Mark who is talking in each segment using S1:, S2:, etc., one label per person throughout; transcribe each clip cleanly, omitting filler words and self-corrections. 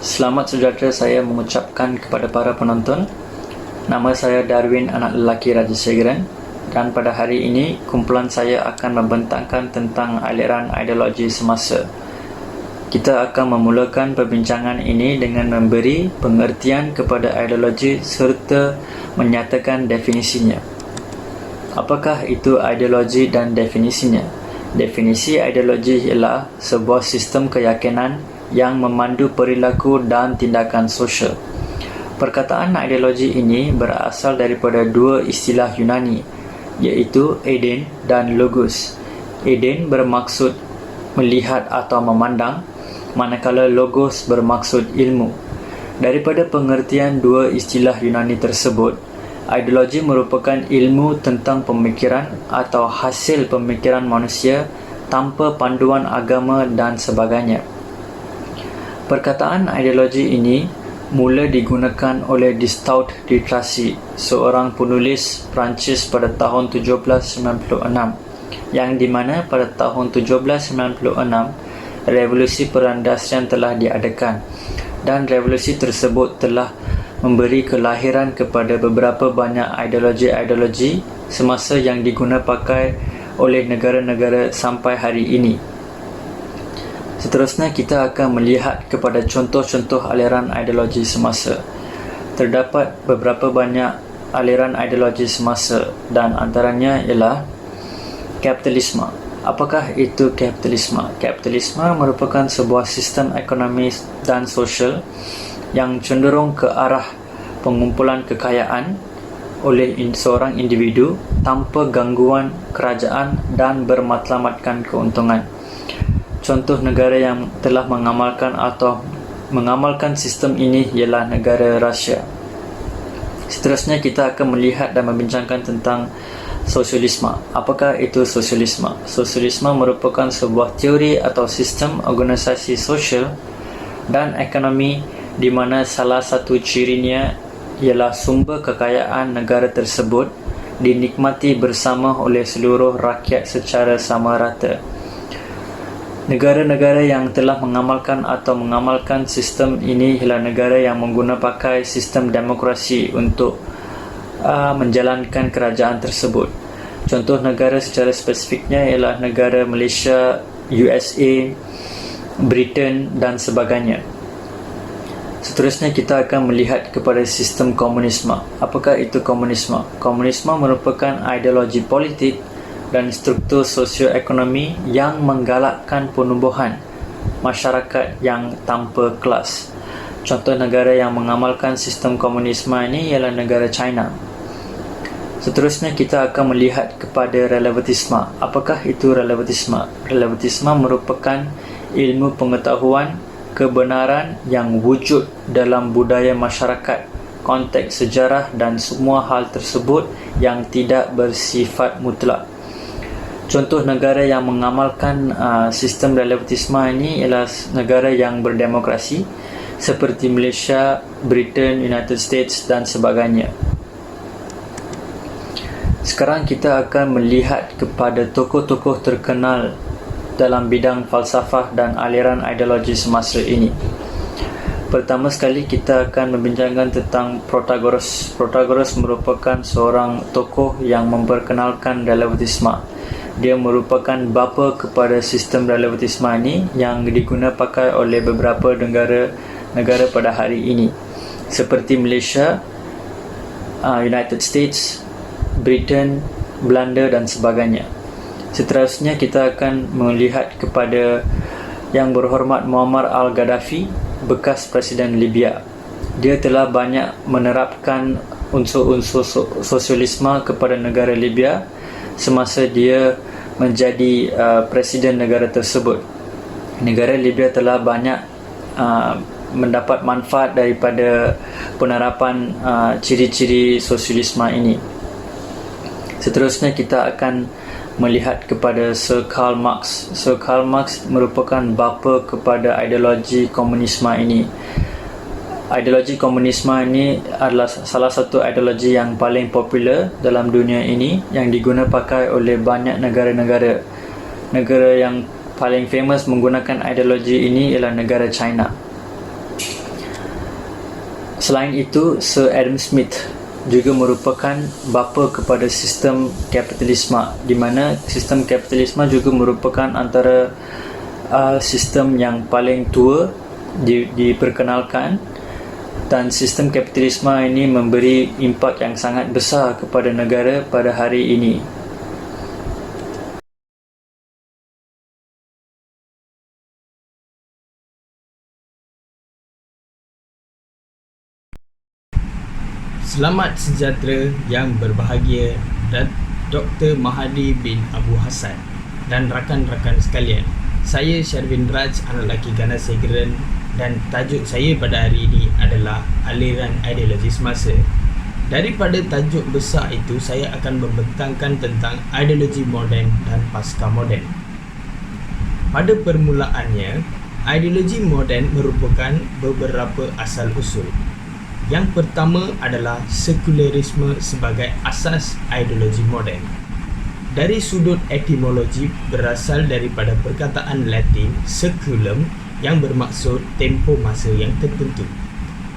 S1: Selamat sejahtera saya mengucapkan kepada para penonton. Nama saya Darwin, anak lelaki Rajasekharan, dan pada hari ini kumpulan saya akan membentangkan tentang aliran ideologi semasa. Kita akan memulakan perbincangan ini dengan memberi pengertian kepada ideologi serta menyatakan definisinya. Apakah itu ideologi dan definisinya? Definisi ideologi ialah sebuah sistem keyakinan yang memandu perilaku dan tindakan sosial. Perkataan ideologi ini berasal daripada dua istilah Yunani, iaitu Eden dan Logos. Eden bermaksud melihat atau memandang, manakala Logos bermaksud ilmu. Daripada pengertian dua istilah Yunani tersebut, ideologi merupakan ilmu tentang pemikiran atau hasil pemikiran manusia tanpa panduan agama dan sebagainya. Perkataan ideologi ini mula digunakan oleh Distaud de Tracy, seorang penulis Perancis pada tahun 1796, yang di mana pada tahun 1796 revolusi perandasian telah diadakan, dan revolusi tersebut telah memberi kelahiran kepada beberapa banyak ideologi-ideologi semasa yang diguna pakai oleh negara-negara sampai hari ini. Seterusnya kita akan melihat kepada contoh-contoh aliran ideologi semasa. Terdapat beberapa banyak aliran ideologi semasa dan antaranya ialah kapitalisme. Apakah itu kapitalisme? Kapitalisme merupakan sebuah sistem ekonomi dan sosial yang cenderung ke arah pengumpulan kekayaan oleh seorang individu tanpa gangguan kerajaan dan bermatlamatkan keuntungan. Contoh negara yang telah mengamalkan sistem ini ialah negara Rusia. Seterusnya kita akan melihat dan membincangkan tentang sosialisme. Apakah itu sosialisme? Sosialisme merupakan sebuah teori atau sistem organisasi sosial dan ekonomi di mana salah satu cirinya ialah sumber kekayaan negara tersebut dinikmati bersama oleh seluruh rakyat secara sama rata. Negara-negara yang telah mengamalkan sistem ini ialah negara yang menggunakan sistem demokrasi untuk menjalankan kerajaan tersebut. Contoh negara secara spesifiknya ialah negara Malaysia, USA, Britain dan sebagainya. Seterusnya kita akan melihat kepada sistem komunisme. Apakah itu komunisme? Komunisme merupakan ideologi politik dan struktur sosioekonomi yang menggalakkan penumbuhan masyarakat yang tanpa kelas. Contoh negara yang mengamalkan sistem komunisme ini ialah negara China. Seterusnya kita akan melihat kepada relativisme. Apakah itu relativisme? Relativisme merupakan ilmu pengetahuan kebenaran yang wujud dalam budaya masyarakat, konteks sejarah dan semua hal tersebut yang tidak bersifat mutlak. Contoh negara yang mengamalkan sistem relativisme ini ialah negara yang berdemokrasi seperti Malaysia, Britain, United States dan sebagainya. Sekarang kita akan melihat kepada tokoh-tokoh terkenal dalam bidang falsafah dan aliran ideologi semasa ini. Pertama sekali kita akan membincangkan tentang Protagoras. Protagoras merupakan seorang tokoh yang memperkenalkan relativisme. Dia merupakan bapa kepada sistem relativisme ini yang diguna pakai oleh beberapa negara pada hari ini seperti Malaysia, United States, Britain, Belanda dan sebagainya. Seterusnya kita akan melihat kepada yang berhormat Muammar al-Gaddafi, bekas Presiden Libya. Dia telah banyak menerapkan unsur-unsur sosialisme kepada negara Libya semasa dia menjadi presiden negara tersebut. Negara Libya telah banyak mendapat manfaat daripada penerapan ciri-ciri sosialisme ini. Seterusnya kita akan melihat kepada Sir Karl Marx. Sir Karl Marx merupakan bapa kepada ideologi komunisme ini. Ideologi komunisme ini adalah salah satu ideologi yang paling popular dalam dunia ini yang diguna pakai oleh banyak negara-negara. Negara yang paling famous menggunakan ideologi ini ialah negara China. Selain itu, Sir Adam Smith juga merupakan bapa kepada sistem kapitalisme, di mana sistem kapitalisme juga merupakan antara sistem yang paling tua diperkenalkan, dan sistem kapitalisme ini memberi impak yang sangat besar kepada negara pada hari ini.
S2: Selamat sejahtera yang berbahagia Dr. Mahathir bin Abu Hassan dan rakan-rakan sekalian. Saya Sharvin Raj, anak lelaki Ganasegeren, dan tajuk saya pada hari ini adalah aliran ideologi semasa. Daripada tajuk besar itu, saya akan membentangkan tentang ideologi moden dan pasca moden. Pada permulaannya, ideologi moden merupakan beberapa asal usul. Yang pertama adalah sekularisme sebagai asas ideologi moden. Dari sudut etimologi, berasal daripada perkataan Latin seculum yang bermaksud tempoh masa yang tertentu,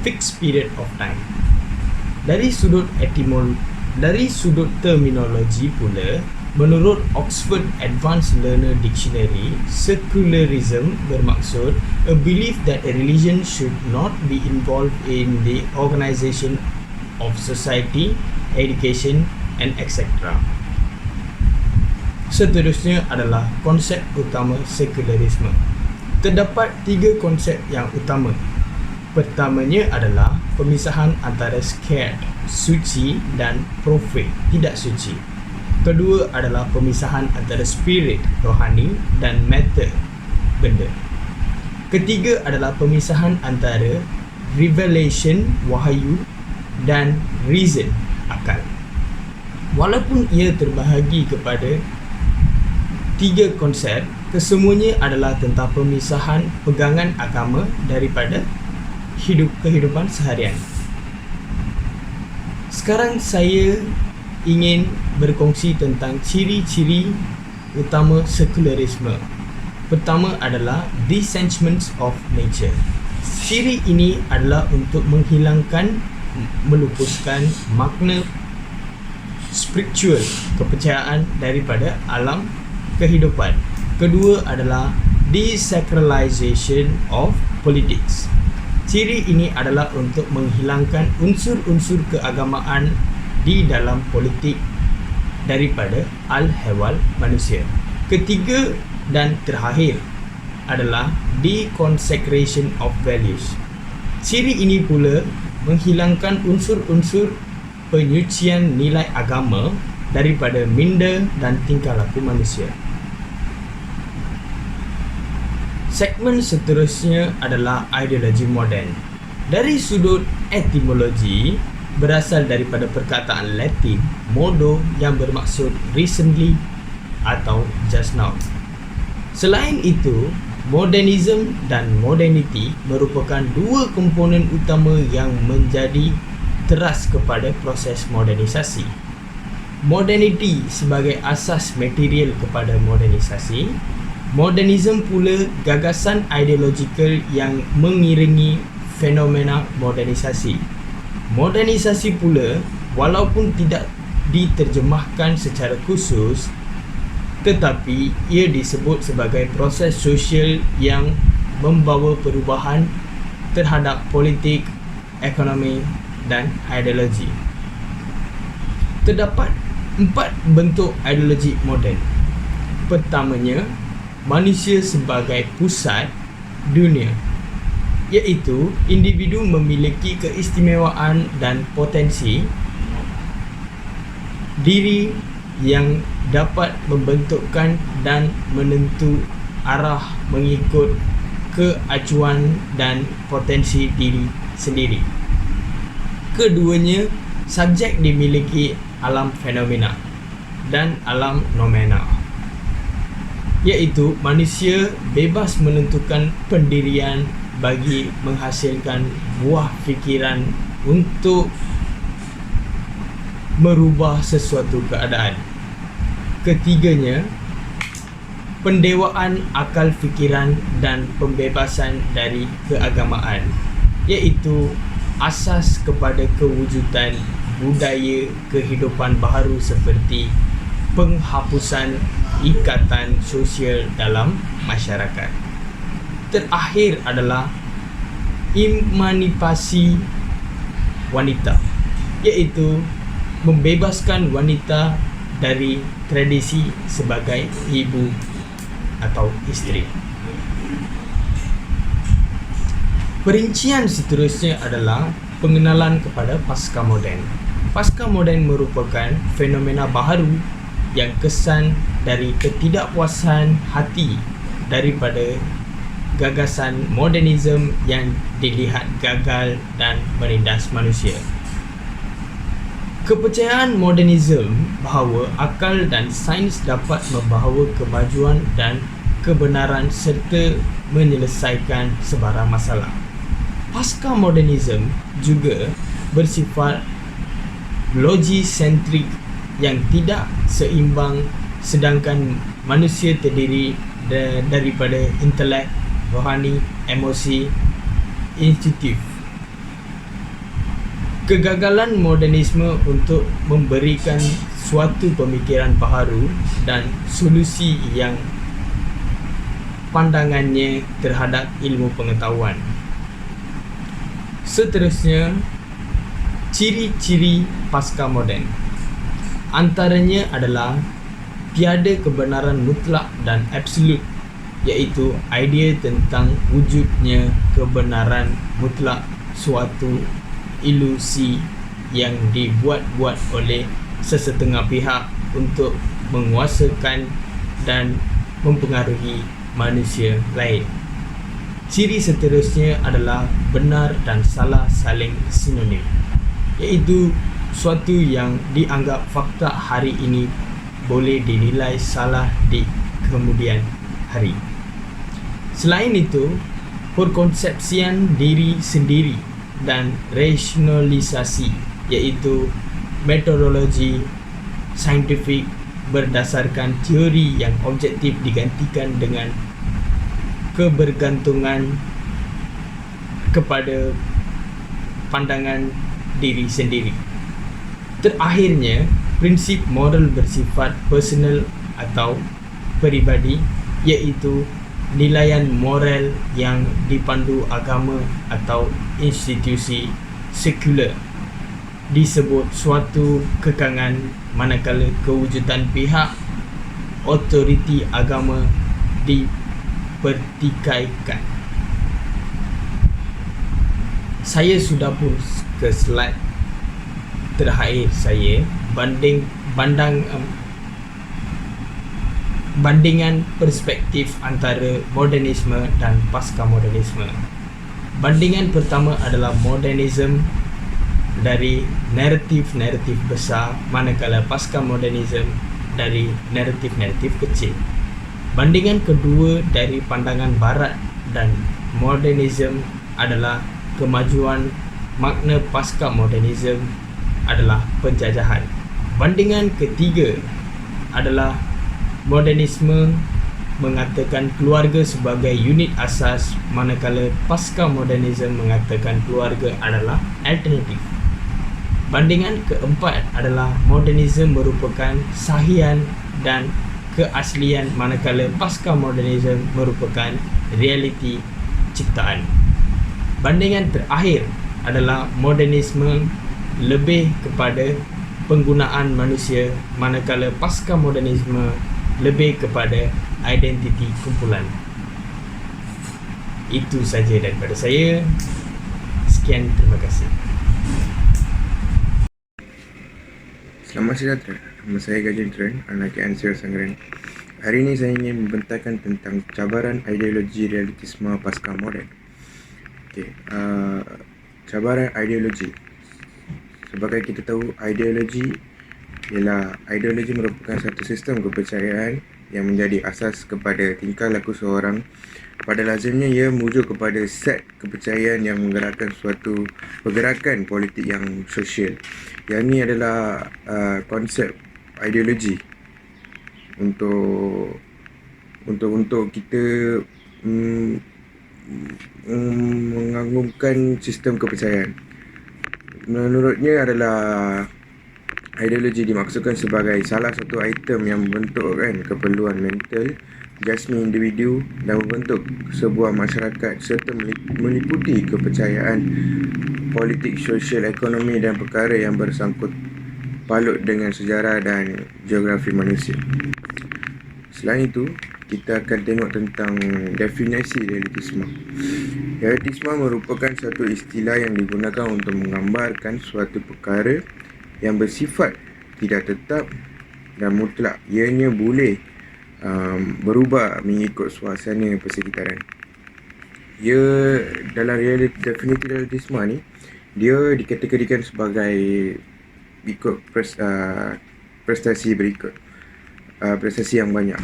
S2: fixed period of time. Dari sudut terminologi pula, menurut Oxford Advanced Learner Dictionary, secularism bermaksud a belief that a religion should not be involved in the organisation of society, education, and etc. Seterusnya adalah konsep utama sekularisme. Terdapat 3 konsep yang utama. Pertamanya adalah pemisahan antara sacred, suci, dan profane, tidak suci. Kedua adalah pemisahan antara spirit, rohani, dan matter, benda. Ketiga adalah pemisahan antara revelation, wahyu, dan reason, akal. Walaupun ia terbahagi kepada 3 konsep, kesemuanya adalah tentang pemisahan pegangan agama daripada kehidupan seharian. Sekarang saya ingin berkongsi tentang ciri-ciri utama sekularisme. Pertama adalah detachment of nature. Ciri ini adalah untuk menghilangkan, melupuskan makna spiritual, kepercayaan daripada alam kehidupan. Kedua adalah desacralization of politics. Ciri ini adalah untuk menghilangkan unsur-unsur keagamaan di dalam politik daripada al-hewal manusia. Ketiga dan terakhir adalah deconsecration of values. Ciri ini pula menghilangkan unsur-unsur penyucian nilai agama daripada minda dan tingkah laku manusia. Segmen seterusnya adalah ideologi moden. Dari sudut etimologi, berasal daripada perkataan Latin modo yang bermaksud recently atau just now. Selain itu, modernism dan modernity merupakan 2 komponen utama yang menjadi teras kepada proses modernisasi. Modernity sebagai asas material kepada modernisasi, modernism pula gagasan ideologikal yang mengiringi fenomena modernisasi. Modernisasi pula, walaupun tidak diterjemahkan secara khusus, tetapi ia disebut sebagai proses sosial yang membawa perubahan terhadap politik, ekonomi, dan ideologi. Terdapat 4 bentuk ideologi moden. Pertamanya, manusia sebagai pusat dunia, iaitu individu memiliki keistimewaan dan potensi diri yang dapat membentukkan dan menentu arah mengikut keacuan dan potensi diri sendiri. Keduanya, subjek dimiliki alam fenomena dan alam nomena, iaitu manusia bebas menentukan pendirian bagi menghasilkan buah fikiran untuk merubah sesuatu keadaan. Ketiganya, pendewaan akal fikiran dan pembebasan dari keagamaan, iaitu asas kepada kewujudan budaya kehidupan baharu seperti penghapusan ikatan sosial dalam masyarakat. Terakhir adalah emansipasi wanita, iaitu membebaskan wanita dari tradisi sebagai ibu atau isteri. Perincian seterusnya adalah pengenalan kepada pasca moden. Pasca moden merupakan fenomena baharu yang kesan dari ketidakpuasan hati daripada gagasan modernisme yang dilihat gagal dan menindas manusia. Kepercayaan modernisme bahawa akal dan sains dapat membawa kemajuan dan kebenaran serta menyelesaikan sebarang masalah. Pasca modernisme juga bersifat logisentrik yang tidak seimbang, sedangkan manusia terdiri daripada intelek, rohani, emosi, instinktif. Kegagalan modernisme untuk memberikan suatu pemikiran baharu dan solusi yang pandangannya terhadap ilmu pengetahuan. Seterusnya, ciri-ciri pasca moden. Antaranya adalah tiada kebenaran mutlak dan absolut, iaitu idea tentang wujudnya kebenaran mutlak, suatu ilusi yang dibuat-buat oleh sesetengah pihak untuk menguasakan dan mempengaruhi manusia lain. Ciri seterusnya adalah benar dan salah saling sinonim, iaitu suatu yang dianggap fakta hari ini boleh dinilai salah di kemudian hari. Selain itu, perkonsepsian diri sendiri dan rasionalisasi, iaitu metodologi saintifik berdasarkan teori yang objektif digantikan dengan kebergantungan kepada pandangan diri sendiri. Terakhirnya, prinsip moral bersifat personal atau peribadi, iaitu nilaian moral yang dipandu agama atau institusi sekular disebut suatu kekangan, manakala kewujudan pihak otoriti agama dipertikaikan. Saya sudah pun ke slide terakhir saya, bandingan perspektif antara modernisme dan pasca modernisme. Bandingan pertama adalah modernisme dari naratif-naratif besar, manakala pasca modernisme dari naratif-naratif kecil. Bandingan kedua dari pandangan barat dan modernisme adalah kemajuan, makna pasca modernisme adalah penjajahan. Bandingan ketiga adalah modernisme mengatakan keluarga sebagai unit asas, manakala pasca modernisme mengatakan keluarga adalah alternatif. Bandingan keempat adalah modernisme merupakan sahihan dan keaslian, manakala pasca modernisme merupakan realiti ciptaan. Bandingan terakhir adalah modernisme lebih kepada penggunaan manusia, manakala pasca modernisme lebih kepada identiti kumpulan. Itu saja daripada saya. Sekian, terima kasih.
S3: Selamat sejahtera. Nama saya Gajin Tren, anak Ansir Sangren. Hari ini saya ingin membentangkan tentang cabaran ideologi realitisme pasca moden. Cabaran ideologi. Sebagai kita tahu, ideologi merupakan satu sistem kepercayaan yang menjadi asas kepada tingkah laku seorang. Pada lazimnya ia merujuk kepada set kepercayaan yang menggerakkan suatu pergerakan politik yang sosial. Yang ini adalah konsep ideologi untuk kita mengagungkan sistem kepercayaan. menurutnya adalah ideologi dimaksudkan sebagai salah satu item yang membentukkan keperluan mental jasmani individu dan membentuk sebuah masyarakat serta meliputi kepercayaan politik, sosial, ekonomi dan perkara yang bersangkut paut dengan sejarah dan geografi manusia. Selain itu, kita akan tengok tentang definisi realitisme. Realitisme merupakan satu istilah yang digunakan untuk menggambarkan suatu perkara yang bersifat tidak tetap dan mutlak. Ianya boleh berubah mengikut suasana persekitaran. Ia dalam definisi realitisme ni, dia dikategorikan sebagai ikut prestasi berikut. Prestasi yang banyak.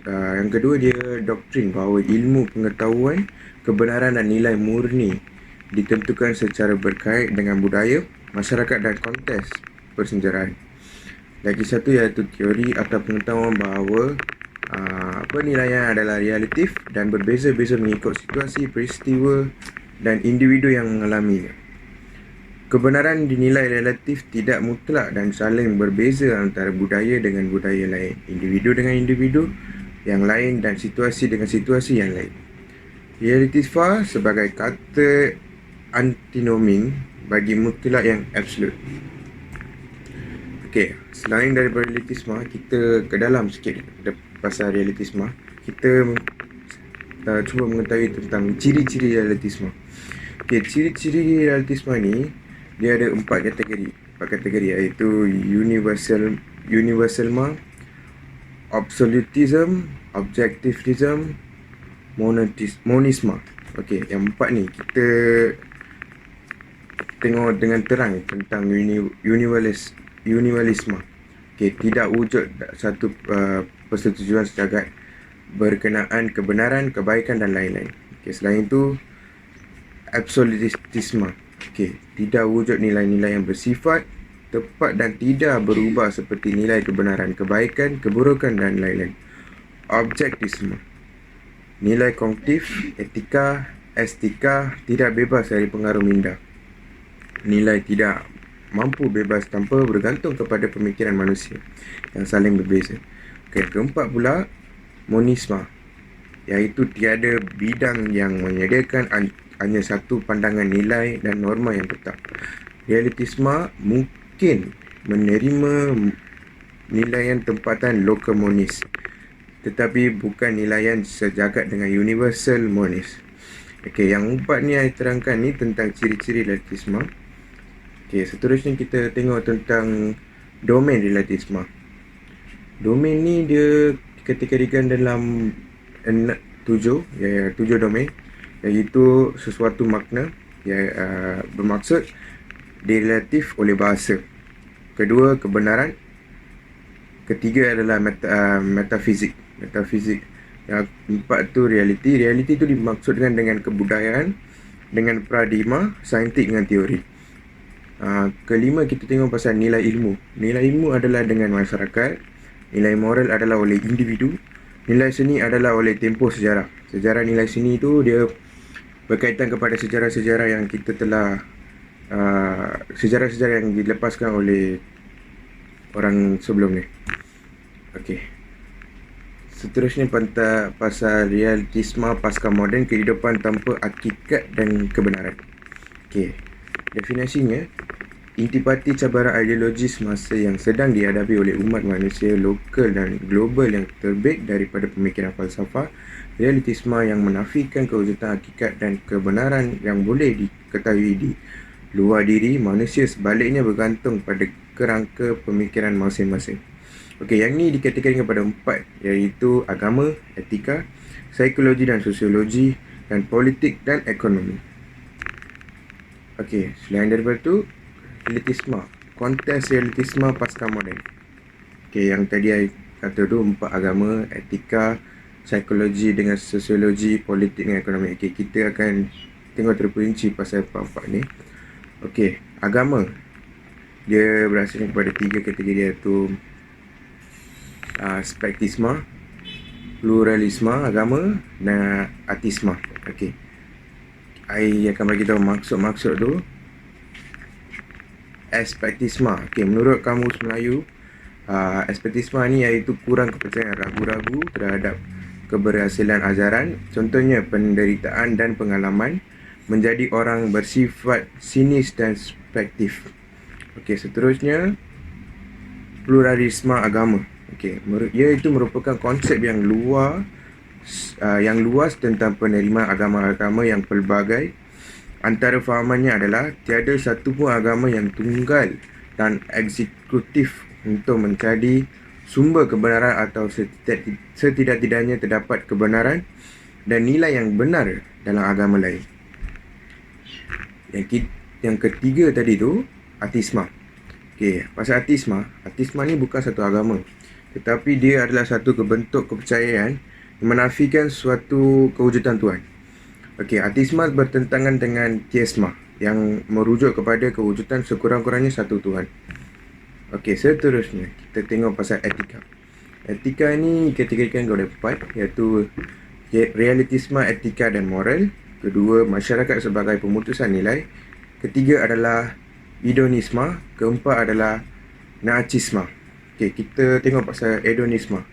S3: Yang kedua, dia doktrin bahawa ilmu, pengetahuan, kebenaran dan nilai murni ditentukan secara berkait dengan budaya, masyarakat dan konteks persejaraan. Lagi satu iaitu teori atau pengetahuan bahawa penilaian adalah relatif dan berbeza-beza mengikut situasi, peristiwa dan individu yang mengalaminya. Kebenaran dinilai relatif, tidak mutlak dan saling berbeza antara budaya dengan budaya lain, individu dengan individu yang lain dan situasi dengan situasi yang lain. Realitisme sebagai kata antinonim bagi mutlak yang absolut. Okey, selain daripada realitisme, kita ke dalam sikit pasal realitisme. Kita cuba mengetahui tentang ciri-ciri realitisme. Okey, ciri-ciri realitisme ni dia ada 4 kategori iaitu universalism, absolutism, objectivism, monisme. Okey, yang 4 ni kita tengok dengan terang tentang universalisme. Okey, tidak wujud satu persetujuan sejagat berkenaan kebenaran, kebaikan dan lain-lain. Okey, selain itu absolutisme. Okey, tidak wujud nilai-nilai yang bersifat tepat dan tidak berubah seperti nilai kebenaran, kebaikan, keburukan dan lain-lain. Objektivisme. Nilai kognitif, etika, estetika tidak bebas dari pengaruh minda. Nilai tidak mampu bebas tanpa bergantung kepada pemikiran manusia yang saling berbeza. Okey, keempat pula monisme, iaitu tiada bidang yang menyediakan hanya satu pandangan nilai dan norma yang tetap. Realitisme mungkin menerima nilaian tempatan lokal monis, tetapi bukan nilaian sejagat dengan universal monis. Okey, yang 4 ni saya terangkan ni tentang ciri-ciri realitisme. Okey, seterusnya kita tengok tentang domain realitisme. Domain ni dia dikategorikan dalam 7 domain, iaitu sesuatu makna bermaksud direlatif oleh bahasa. Kedua, kebenaran. Ketiga adalah metafizik. Yang 4 tu realiti. Realiti tu dimaksudkan dengan kebudayaan, dengan paradigma, saintik dengan teori. Kelima, kita tengok pasal nilai ilmu. Nilai ilmu adalah dengan masyarakat. Nilai moral adalah oleh individu. Nilai seni adalah oleh tempoh sejarah. Sejarah nilai seni tu dia berkaitan kepada sejarah-sejarah yang kita telah sejarah-sejarah yang dilepaskan oleh orang sebelum ni. Okey. Seterusnya pasal realitisme pasca moden, kehidupan tanpa hakikat dan kebenaran. Okey. Definisinya, intipati cabaran ideologis masa yang sedang dihadapi oleh umat manusia lokal dan global yang terbit daripada pemikiran falsafah realitisme yang menafikan kewujudan hakikat dan kebenaran yang boleh diketahui di luar diri manusia, sebaliknya bergantung pada kerangka pemikiran masing-masing. Okey, yang ni dikategorikan kepada 4, iaitu agama, etika, psikologi dan sosiologi, dan politik dan ekonomi. Okey, selain daripada tu, realitisme, konteks realitisme pasca moden. Okey, yang tadi saya kata tu 4 agama, etika, psikologi dengan sosiologi, politik dengan ekonomi. Okey, kita akan tengok terperinci pasal 4 ni. Okey, agama. Dia berasal kepada 3 kategori, iaitu spektisme, pluralisme agama dan ateisme. Okey, saya akan bagi tahu maksud-maksud tu. Aspektisma. Okey, menurut Kamus Melayu, aspektisma ni iaitu kurang kepercayaan, ragu-ragu terhadap keberhasilan ajaran, contohnya penderitaan dan pengalaman, menjadi orang bersifat sinis dan spektif. Okey, seterusnya pluralisme agama. Okey, iaitu merupakan konsep yang luas tentang penerimaan agama-agama yang pelbagai. Antara fahamannya adalah tiada satu pun agama yang tunggal dan eksekutif untuk mencari sumber kebenaran atau setidak-tidaknya terdapat kebenaran dan nilai yang benar dalam agama lain. Yang ketiga tadi tu, ateisma. Okey, pasal ateisma ni bukan satu agama, tetapi dia adalah satu bentuk kepercayaan yang menafikan suatu kewujudan Tuhan. Okey, ateisma bertentangan dengan teisma yang merujuk kepada kewujudan sekurang-kurangnya satu Tuhan. Okey, seterusnya kita tengok pasal etika. Etika ni dikategorikan oleh 4, iaitu realistisme, etika dan moral. Kedua, masyarakat sebagai pemutusan nilai. Ketiga adalah hedonisme. Keempat adalah narcisme. Okey, kita tengok pasal hedonisme.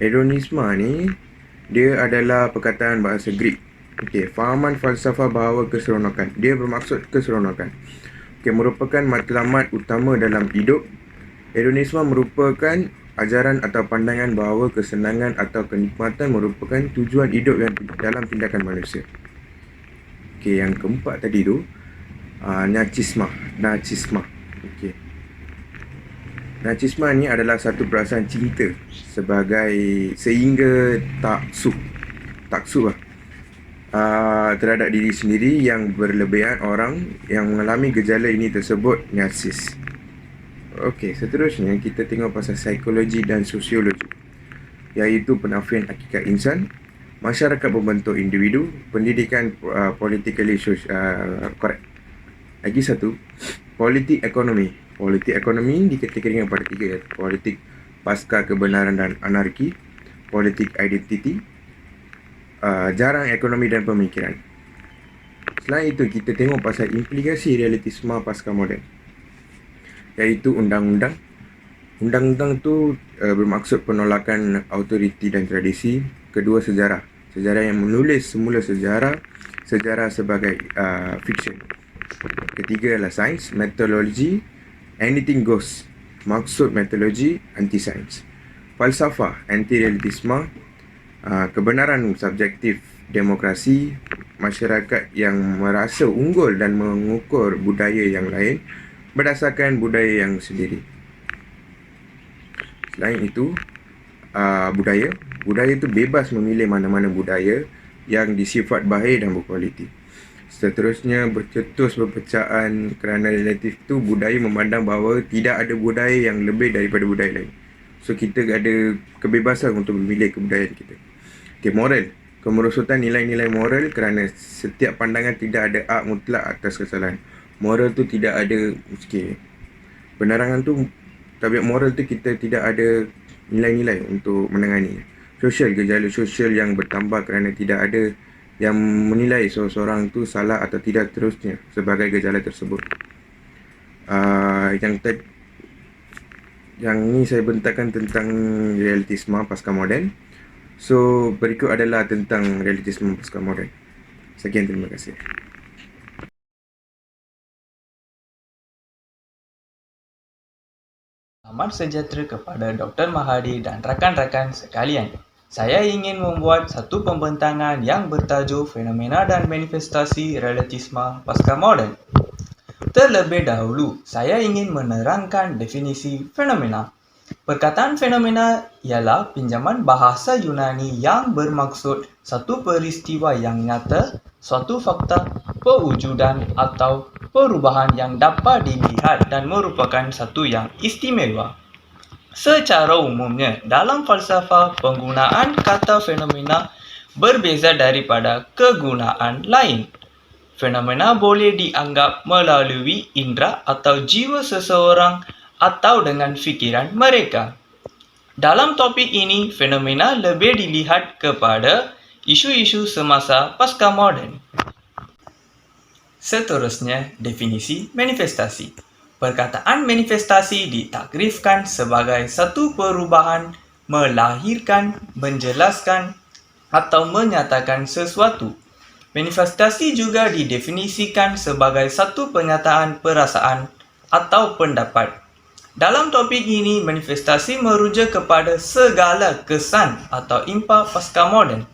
S3: Hedonisme ni dia adalah perkataan bahasa Greek. Okey, fahaman falsafah bahawa keseronokan. Dia bermaksud keseronokan. Okey, merupakan matlamat utama dalam hidup. Hedonisme merupakan ajaran atau pandangan bahawa kesenangan atau kenikmatan merupakan tujuan hidup yang dalam tindakan manusia. Okey, yang keempat tadi tu narcisme. Okey. Narcisme ni adalah satu perasaan cinta sehingga taksub terhadap diri sendiri yang berlebihan. Orang yang mengalami gejala ini tersebut narsis. Okey, seterusnya kita tengok pasal psikologi dan sosiologi, iaitu penafian hakikat insan, masyarakat berbentuk individu, pendidikan politically correct. Lagi satu, politik ekonomi. Politik ekonomi dikategorikan pada 3, iaitu politik pasca kebenaran dan anarki, politik identiti, jarang ekonomi dan pemikiran. Selain itu, kita tengok pasal implikasi realistisme pasca moden, iaitu undang-undang. Undang-undang tu bermaksud penolakan autoriti dan tradisi. Kedua, sejarah. Sejarah yang menulis semula sejarah sebagai fiction. Ketiga adalah sains, metodologi, anything goes. Maksud metodologi, anti-sains. Falsafah, anti-realistisme, kebenaran subjektif, demokrasi, masyarakat yang merasa unggul dan mengukur budaya yang lain berdasarkan budaya yang sendiri. Selain itu, budaya itu bebas memilih mana-mana budaya yang disifat baik dan berkualiti. Seterusnya, bercetus perpecahan kerana relatif tu budaya memandang bahawa tidak ada budaya yang lebih daripada budaya lain. So, kita ada kebebasan untuk memilih kebudayaan kita. Okay, moral. Kemerosotan nilai-nilai moral kerana setiap pandangan tidak ada hak mutlak atas kesalahan. Moral tu tidak ada, penerangan tu, tabiat moral tu kita tidak ada nilai-nilai untuk menangani. Sosial, gejala sosial yang bertambah kerana tidak ada yang menilai seseorang tu salah atau tidak terusnya sebagai gejala tersebut. Yang ni saya bentangkan tentang realistisme pasca moden. So, berikut adalah tentang realistisme pasca moden. Sekian, terima kasih.
S1: Selamat sejahtera kepada Dr. Mahadi dan rakan-rakan sekalian. Saya ingin membuat satu pembentangan yang bertajuk Fenomena dan Manifestasi Realistisme Pasca Moden. Terlebih dahulu, saya ingin menerangkan definisi fenomena. Perkataan fenomena ialah pinjaman bahasa Yunani yang bermaksud satu peristiwa yang nyata, suatu fakta, pewujudan atau perubahan yang dapat dilihat dan merupakan satu yang istimewa. Secara umumnya, dalam falsafah, penggunaan kata fenomena berbeza daripada kegunaan lain. Fenomena boleh dianggap melalui indera atau jiwa seseorang atau dengan fikiran mereka. Dalam topik ini, fenomena lebih dilihat kepada isu-isu semasa pasca moden. Seterusnya, definisi manifestasi.
S4: Perkataan manifestasi ditakrifkan sebagai satu perubahan, melahirkan, menjelaskan atau menyatakan sesuatu. Manifestasi juga didefinisikan sebagai satu pernyataan perasaan atau pendapat. Dalam topik ini, manifestasi merujuk kepada segala kesan atau impa pasca moden.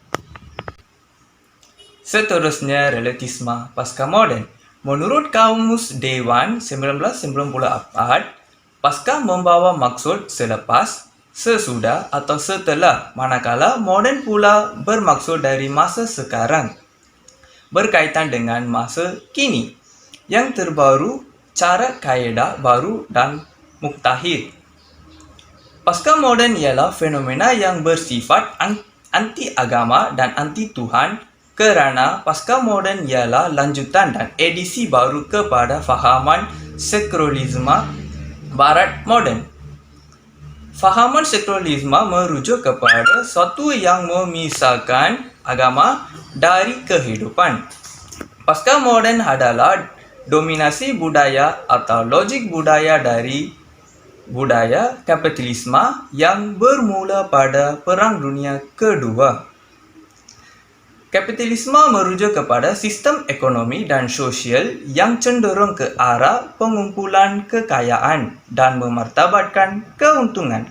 S4: Seterusnya, relativisme pasca moden. Menurut Kamus Dewan 1994, pasca membawa maksud selepas, sesudah atau setelah, manakala moden pula bermaksud dari masa sekarang, berkaitan dengan masa kini, yang terbaru, cara kaedah baru dan muktahir. Pasca moden ialah fenomena yang bersifat anti-agama dan anti-Tuhan, kerana pasca moden ialah lanjutan dan edisi baru kepada fahaman sekularisme barat moden. Fahaman sekularisme merujuk kepada sesuatu yang memisahkan agama dari kehidupan. Pasca moden adalah dominasi budaya atau logik budaya dari budaya kapitalisme yang bermula pada Perang Dunia Kedua. Kapitalisme merujuk kepada sistem ekonomi dan sosial yang cenderung ke arah pengumpulan kekayaan dan memartabatkan keuntungan.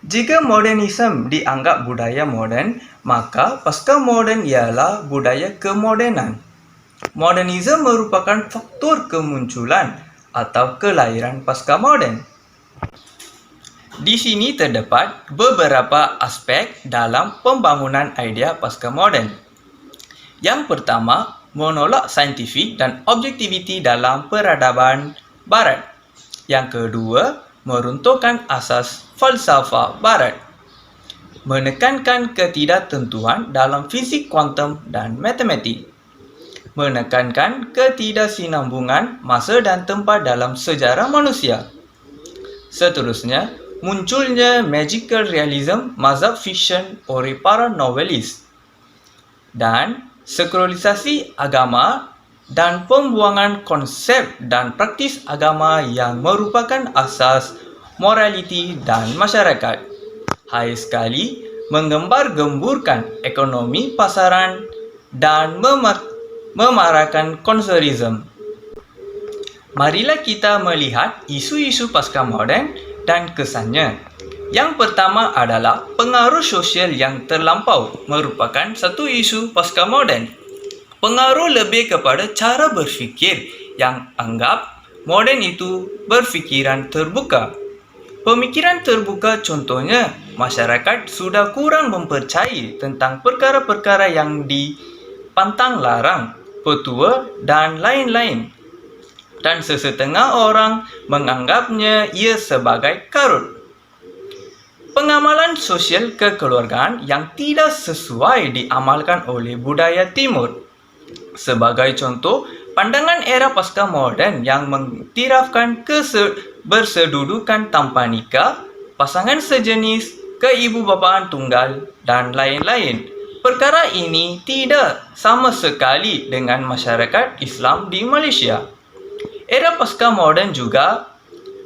S4: Jika modernisme dianggap budaya moden, maka pasca moden ialah budaya kemodenan. Modernisme merupakan faktor kemunculan atau kelahiran pasca moden. Di sini terdapat beberapa aspek dalam pembangunan idea pasca moden. Yang pertama, menolak saintifik dan objektiviti dalam peradaban barat. Yang kedua, meruntuhkan asas falsafah barat. Menekankan ketidaktentuan dalam fisik kuantum dan matematik. Menekankan ketidaksinambungan masa dan tempat dalam sejarah manusia. Seterusnya, munculnya magical realism, mazhab fiction oleh para novelis. Dan sekularisasi agama dan pembuangan konsep dan praktis agama yang merupakan asas moraliti dan masyarakat. Hai sekali, menggembar-gemburkan ekonomi pasaran dan memarahkan konsumerisme. Marilah kita melihat isu-isu pasca moden dan kesannya. Yang pertama adalah pengaruh sosial yang terlampau merupakan satu isu pasca moden. Pengaruh lebih kepada cara berfikir yang anggap moden itu berfikiran terbuka. Pemikiran terbuka contohnya, masyarakat sudah kurang mempercayai tentang perkara-perkara yang dipantang larang, petua dan lain-lain. Dan sesetengah orang menganggapnya ia sebagai karut. Pengamalan sosial kekeluargaan yang tidak sesuai diamalkan oleh budaya timur. Sebagai contoh, pandangan era pasca moden yang mengiktirafkan bersedudukan tanpa nikah, pasangan sejenis, keibubapaan tunggal dan lain-lain. Perkara ini tidak sama sekali dengan masyarakat Islam di Malaysia. Era pasca moden juga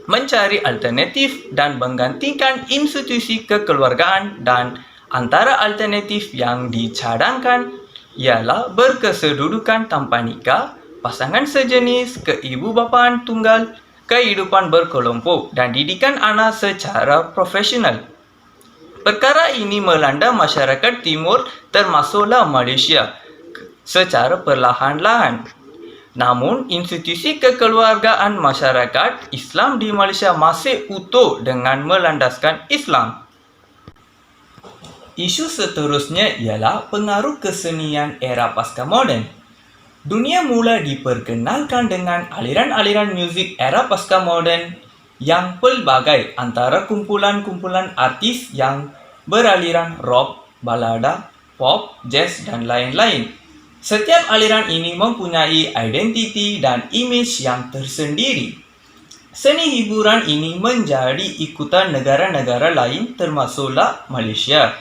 S4: mencari alternatif dan menggantikan institusi kekeluargaan, dan antara alternatif yang dicadangkan ialah berkesedudukan tanpa nikah, pasangan sejenis, keibubapaan tunggal, kehidupan berkelompok dan didikan anak secara profesional. Perkara ini melanda masyarakat timur termasuklah Malaysia secara perlahan-lahan. Namun, institusi kekeluargaan masyarakat Islam di Malaysia masih utuh dengan melandaskan Islam. Isu seterusnya ialah pengaruh kesenian era pasca moden. Dunia mula diperkenalkan dengan aliran-aliran muzik era pasca moden yang pelbagai, antara kumpulan-kumpulan artis yang beraliran rock, balada, pop, jazz dan lain-lain. Setiap aliran ini mempunyai identiti dan imej yang tersendiri. Seni hiburan ini menjadi ikutan negara-negara lain termasuklah Malaysia.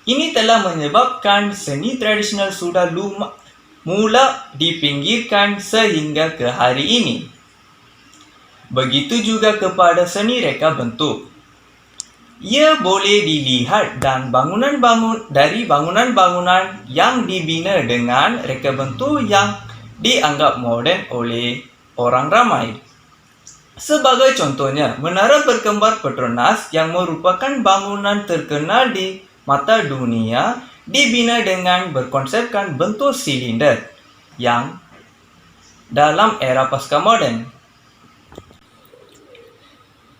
S4: Ini telah menyebabkan seni tradisional sudah mula dipinggirkan sehingga ke hari ini. Begitu juga kepada seni reka bentuk. Ia boleh dilihat dan dari bangunan-bangunan yang dibina dengan reka bentuk yang dianggap moden oleh orang ramai. Sebagai contohnya, Menara Berkembar Petronas yang merupakan bangunan terkenal di mata dunia dibina dengan berkonsepkan bentuk silinder yang dalam era pasca moden.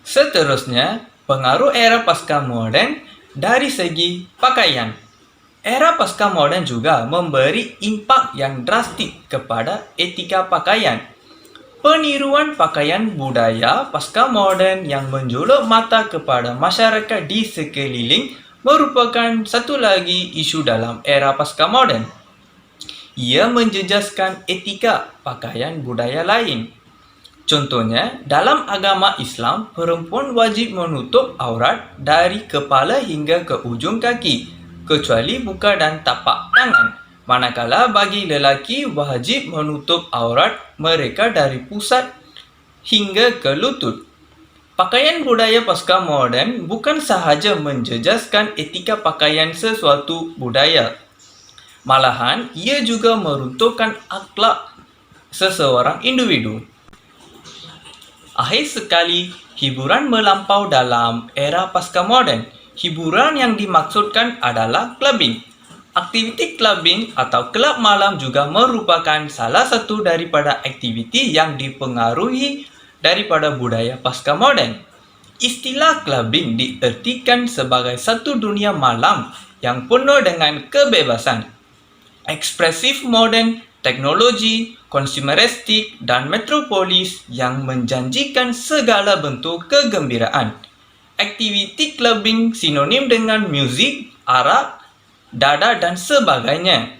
S4: Seterusnya, pengaruh era pasca moden dari segi pakaian. Era pasca moden juga memberi impak yang drastik kepada etika pakaian. Peniruan pakaian budaya pasca moden yang menjolok mata kepada masyarakat di sekeliling merupakan satu lagi isu dalam era pasca moden. Ia menjejaskan etika pakaian budaya lain. Contohnya, dalam agama Islam, perempuan wajib menutup aurat dari kepala hingga ke ujung kaki, kecuali muka dan tapak tangan. Manakala bagi lelaki wajib menutup aurat mereka dari pusat hingga ke lutut. Pakaian budaya pasca moden bukan sahaja menjejaskan etika pakaian sesuatu budaya. Malahan, ia juga meruntuhkan akhlak seseorang individu. Akhir sekali, hiburan melampau dalam era pasca moden. Hiburan yang dimaksudkan adalah clubbing. Aktiviti clubbing atau kelab malam juga merupakan salah satu daripada aktiviti yang dipengaruhi daripada budaya pasca moden. Istilah clubbing diertikan sebagai satu dunia malam yang penuh dengan kebebasan, ekspresif moden, teknologi, konsumeristik, dan metropolis yang menjanjikan segala bentuk kegembiraan. Aktiviti clubbing sinonim dengan muzik, arak, dada, dan sebagainya.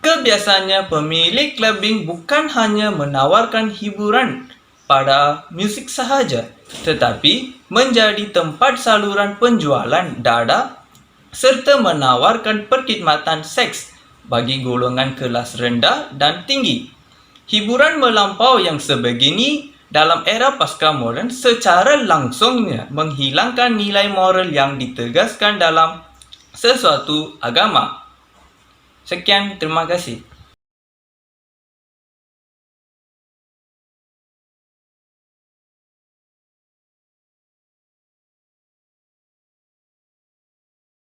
S4: Kebiasaannya pemilik clubbing bukan hanya menawarkan hiburan pada muzik sahaja, tetapi menjadi tempat saluran penjualan dada serta menawarkan perkhidmatan seks bagi golongan kelas rendah dan tinggi. Hiburan melampau yang sebegini dalam era pasca moden secara langsungnya menghilangkan nilai moral yang ditegaskan dalam sesuatu agama. Sekian, terima kasih.